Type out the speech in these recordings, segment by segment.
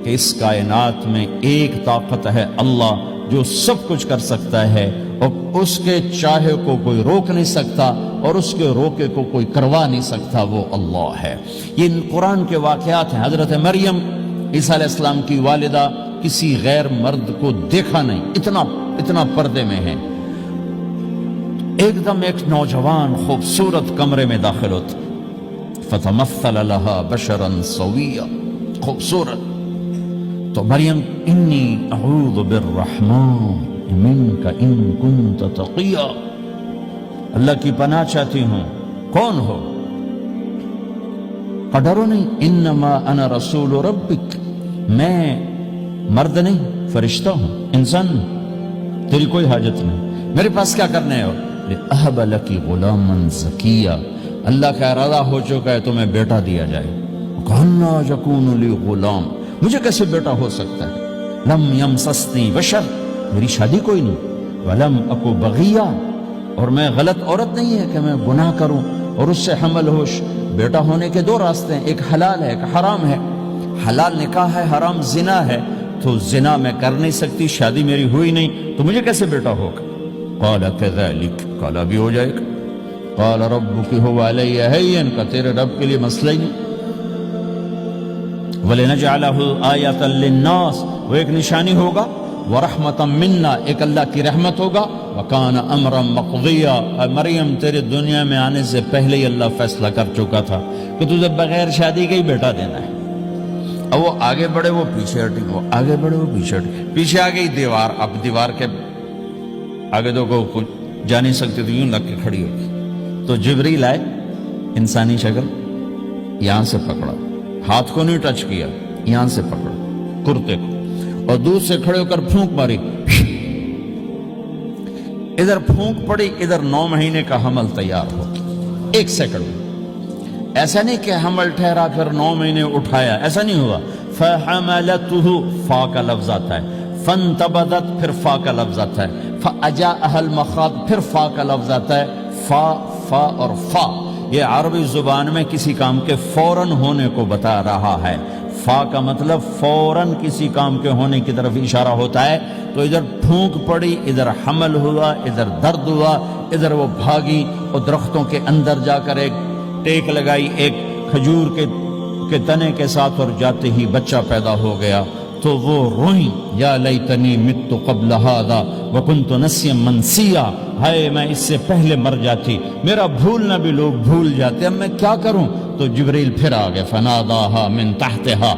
کہ اس کائنات میں ایک طاقت ہے اللہ جو سب کچھ کر سکتا ہے، اور اس کے چاہے کو کوئی روک نہیں سکتا اور اس کے روکے کو کوئی کروا نہیں سکتا، وہ اللہ ہے۔ یہ قرآن کے واقعات ہیں۔ حضرت مریم عیسیٰ علیہ السلام کی والدہ کسی غیر مرد کو دیکھا نہیں، اتنا پردے میں ہے۔ ایک دم ایک نوجوان خوبصورت کمرے میں داخل ہوتا، فتمثل لها بشرا سویا، خوبصورت۔ تو مریم انی اعوذ بالرحمن منک ان کنت تقیا، اللہ کی پناہ چاہتی ہوں۔ کون ہو؟ ڈرو نہیں، انما انا رسول ربک، میں مرد نہیں فرشتہ ہوں، انسان ہوں، تیری کوئی حاجت نہیں، میرے پاس کیا کرنے ہو؟ لأہب لکی غلاما زکیا، اللہ کا ارادہ ہو چکا ہے تمہیں بیٹا دیا جائے۔ کہنا یکون لی غلام، مجھے کیسے بیٹا ہو سکتا ہے؟ لم یمسسنی بشر، میری شادی کوئی نہیں، ولم اکو بغیا، اور میں غلط عورت نہیں ہے کہ میں گناہ کروں اور اس سے حمل ہوش۔ بیٹا ہونے کے دو راستے ہیں، ایک حلال ہے ایک حرام ہے۔ حلال نکاح ہے، حرام زنا ہے، تو زنا میں کر نہیں سکتی، شادی میری ہوئی نہیں، تو مجھے کیسے بیٹا ہوگا؟ قال کذالک، قال بھی ہو جائے گا۔ قال ربک هو علی ہین، کا تیرے رب کے لیے مسئلہ ہی نہیں۔ وَلِنَجْعَلَهُ آیَةً لِلنَّاسِ، وہ ایک نشانی ہوگا، وَرَحْمَةً مِنَّا، ایک اللہ کی رحمت ہوگا، وَكَانَ أَمْرًا مَقْضِيًّا، مریم تیرے دنیا میں آنے سے پہلے ہی اللہ فیصلہ کر چکا تھا کہ تجھے بغیر شادی کے ہی بیٹا دینا ہے۔ اب وہ آگے بڑھے وہ پیچھے ہٹے، وہ آگے بڑھے وہ پیچھے ہٹے، پیچھے آ گئی دیوار، اب دیوار کے آگے تو کوئی جا نہیں سکتی، تو یوں لگ کے کھڑی ہوگی۔ تو جبریل آئے، انسانی شکل، یہاں سے پکڑا، ہاتھ کو نہیں ٹچ کیا، یہاں سے پکڑا کرتے کو، اور دور سے کھڑے ہو کر پھونک ماری، ادھر پھونک پڑی، ادھر 9 مہینے کا حمل تیار ہو، 1 سیکنڈ میں۔ ایسا نہیں کہ حمل ٹھہرا پھر 9 مہینے اٹھایا، ایسا نہیں ہوا۔ فَحَمَلَتُهُ، فا کا لفظ آتا ہے، فَانْتَبَذَتْ، پھر فا کا لفظ آتا ہے، فَأَجَاءَهَا الْمَخَاضُ، پھر فا کا لفظ آتا ہے۔ فا اور فا یہ عربی زبان میں کسی کام کے فوراً ہونے کو بتا رہا ہے۔ فا کا مطلب فوراً کسی کام کے ہونے کی طرف اشارہ ہوتا ہے۔ تو ادھر پھونک پڑی، ادھر حمل ہوا، ادھر درد ہوا، ادھر وہ بھاگی اور درختوں کے اندر جا کر ایک ٹیک لگائی ایک کھجور کے تنے کے ساتھ، اور جاتے ہی بچہ پیدا ہو گیا۔ تو وہ روئیں، یا لیتنی مت قبل ھذا وکنت نسیا منسیا، ہائے میں اس سے پہلے مر جاتی، میرا بھولنا بھی لوگ بھول جاتے، اب میں کیا کروں؟ تو جبریل پھر آ گئے، فناداھا من تحتھا،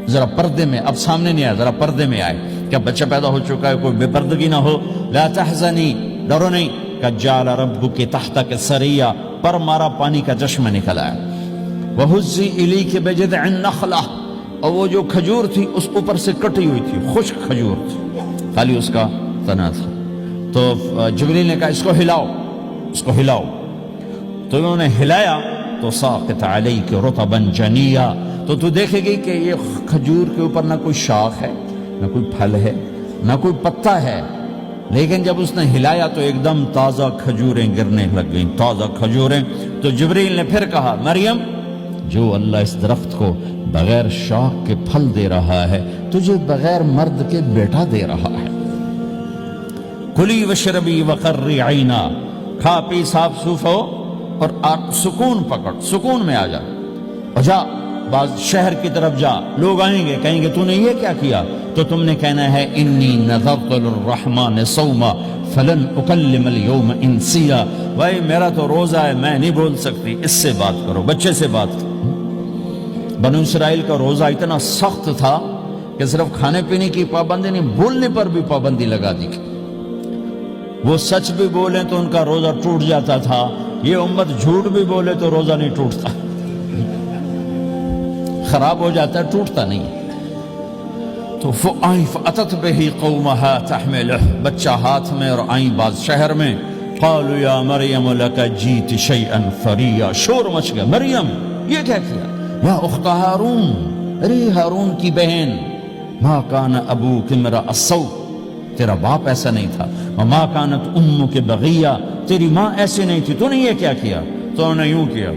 ذرا پردے میں، اب سامنے نہیں آیا، ذرا پردے میں آئے، کیا بچہ پیدا ہو چکا ہے، کوئی بے پردگی نہ ہو۔ لا تحزنی، ڈرو نہیں، قد جعل ربک تحتک سریا، پر مارا پانی کا چشمہ نکل آیا۔ وہزی الیک بجذع النخلہ، اور وہ جو کھجور تھی اس اوپر سے کٹی ہوئی تھی، خشک کھجور تھی، خالی اس کا تنا تھا۔ تو جبریل نے کہا اس کو ہلاؤ، اس کو ہلاؤ، تو انہوں نے ہلایا تو ساقط علیک رطبا جنیا، تو دیکھے گی کہ یہ کھجور کے اوپر نہ کوئی شاخ ہے، نہ کوئی پھل ہے، نہ کوئی پتا ہے، لیکن جب اس نے ہلایا تو ایک دم تازہ کھجوریں گرنے لگ گئیں، تازہ کھجوریں۔ تو جبریل نے پھر کہا مریم، جو اللہ اس درخت کو بغیر شاخ کے پھل دے رہا ہے، تجھے بغیر مرد کے بیٹا دے رہا ہے۔ کلی وشربی وقری عینا، کھا پی صاف صوف ہو اور سکون پکڑ، سکون میں آ جا، اور جا بعض شہر کی طرف جا، لوگ آئیں گے کہیں گے تو نے یہ کیا کیا، تو تم نے کہنا ہے انی نذرت للرحمن صوما فلن اکلم اليوم انسیا، بھائی میرا تو روزہ ہے، میں نہیں بول سکتی، اس سے بات کرو، بچے سے بات کرو۔ بنو اسرائیل کا روزہ اتنا سخت تھا کہ صرف کھانے پینے کی پابندی نہیں، بولنے پر بھی پابندی لگا دی، وہ سچ بھی بولیں تو ان کا روزہ ٹوٹ جاتا تھا، یہ امت جھوٹ بھی بولے تو روزہ نہیں ٹوٹتا، خراب ہو جاتا ہے، ٹوٹتا نہیں۔ تو فَأَتَتْ بِهِ قَوْمَهَا تَحْمِلُهُ، بچہ ہاتھ میں اور آئیں بعض شہر میں، قَالُوا يَا مَرْيَمُ لَكَ جِئْتِ شَيْئًا فَرِيًّا، شور مچ گیا، مریم یہ کیا کیا؟ یا اخت ہارون، ارے ہارون کی بہن، ما کان ابوک امرأ السوء، تیرا باپ ایسا نہیں تھا، وما کانت امک بغیہ، تیری ماں ایسے نہیں تھی، تو نے یہ کیا کیا؟ تو انہوں نے یوں کیا،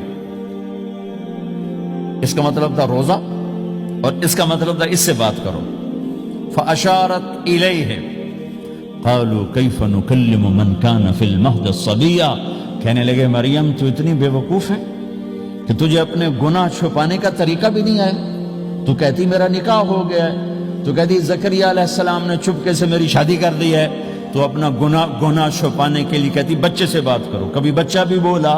اس کا مطلب تھا روزہ اور اس کا مطلب تھا اس سے بات کرو. فاشارت الیہ قالوا کیف نکلم من کان فی المہد صبیا. کہنے لگے مریم تو اتنی بے وقوف ہے کہ تجھے اپنے گناہ چھپانے کا طریقہ بھی نہیں آیا. تو کہتی میرا نکاح ہو گیا ہے, تو کہتی زکریا علیہ السلام نے چپکے سے میری شادی کر دی ہے. تو اپنا گناہ چھپانے کے لیے کہتی بچے سے بات کرو. کبھی بچہ بھی بولا.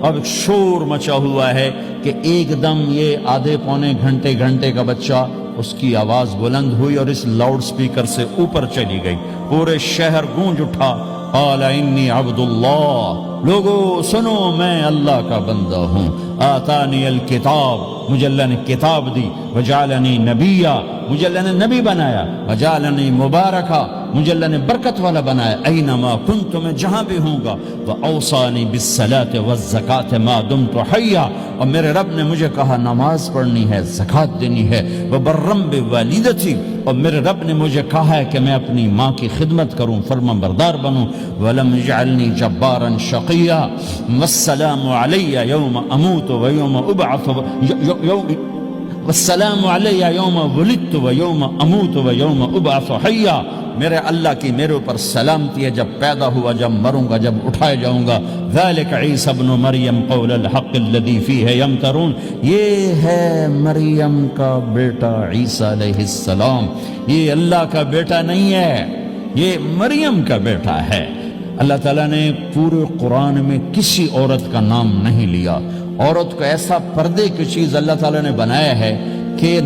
اب شور مچا ہوا ہے کہ ایک دم یہ آدھے پونے گھنٹے کا بچہ, اس کی آواز بلند ہوئی اور اس لاؤڈ سپیکر سے اوپر چلی گئی. پورے شہر گونج اٹھا. قال انی عبد اللہ. لوگو سنو, میں اللہ کا بندہ ہوں. آتانی الکتاب, مجھے اللہ نے کتاب دی. وجعلنی نبیا, مجھے اللہ نے نبی بنایا. وجعلنی مبارکا, مجھے اللہ نے برکت والا بنایا. اینما کنت, میں جہاں بھی ہوں گا. واوصانی بالصلاۃ والزکاۃ ما دمت حیا, اور میرے رب نے مجھے کہا نماز پڑھنی ہے, زکات دینی ہے. وبرم بوالدتی, اور میرے رب نے مجھے کہا ہے کہ میں اپنی ماں کی خدمت کروں, فرما بردار بنوں. ولم یجعلنی جبارا شقیا, والسلام علی یوم اموت ویوم ابعث, والسلام علی یوم ولدت ویوم اموت ویوم ابعث حیا. میرے اللہ کی میرے اوپر سلامتی ہے جب پیدا ہوا, جب مروں گا, جب اٹھائے جاؤں گا. ذالک عیسی ابن مریم قول الحق الذی فیہ یمترون. یہ ہے مریم کا بیٹا عیسیٰ علیہ السلام. یہ اللہ کا بیٹا نہیں ہے, یہ مریم کا بیٹا ہے. اللہ تعالیٰ نے پورے قرآن میں کسی عورت کا نام نہیں لیا. عورت کو ایسا پردے کی چیز اللہ تعالیٰ نے بنایا ہے کہ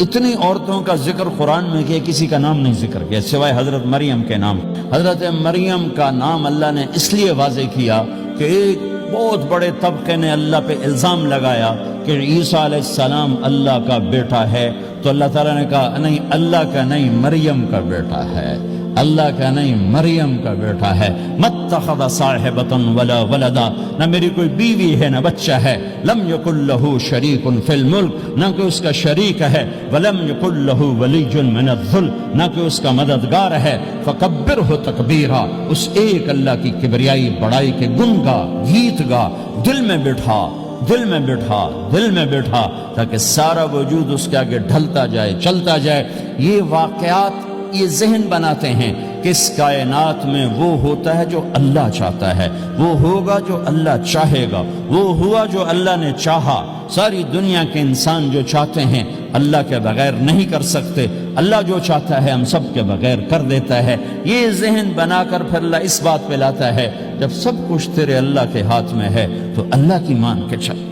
اتنی عورتوں کا ذکر قرآن میں کیا, کسی کا نام نہیں ذکر کیا سوائے حضرت مریم کے نام. حضرت مریم کا نام اللہ نے اس لیے واضح کیا کہ ایک بہت بڑے طبقے نے اللہ پہ الزام لگایا کہ عیسیٰ علیہ السلام اللہ کا بیٹا ہے. تو اللہ تعالیٰ نے کہا نہیں, اللہ کا نہیں, مریم کا بیٹا ہے. اللہ کا نہیں, مریم کا بیٹا ہے. متخذ صاحبۃ ولا ولدا, نہ میری کوئی بیوی ہے نہ بچہ ہے. لم یکن لہ شریک فی الملک, نہ کہ اس کا شریک ہے. ولم یکن لہ ولی من الذل, نہ کہ اس کا مددگار ہے. فکبرہ تکبیرا, اس ایک اللہ کی کبریائی بڑائی کے گن گا, گیت گا, دل میں بٹھا تاکہ سارا وجود اس کے آگے ڈھلتا جائے, چلتا جائے. یہ واقعات یہ ذہن بناتے ہیں کہ اس کائنات میں وہ ہوتا ہے جو اللہ چاہتا ہے, وہ ہوگا جو اللہ چاہے گا, وہ ہوا جو اللہ نے چاہا. ساری دنیا کے انسان جو چاہتے ہیں اللہ کے بغیر نہیں کر سکتے, اللہ جو چاہتا ہے ہم سب کے بغیر کر دیتا ہے. یہ ذہن بنا کر پھر اللہ اس بات پہ لاتا ہے جب سب کچھ تیرے اللہ کے ہاتھ میں ہے تو اللہ کی مان کے چل.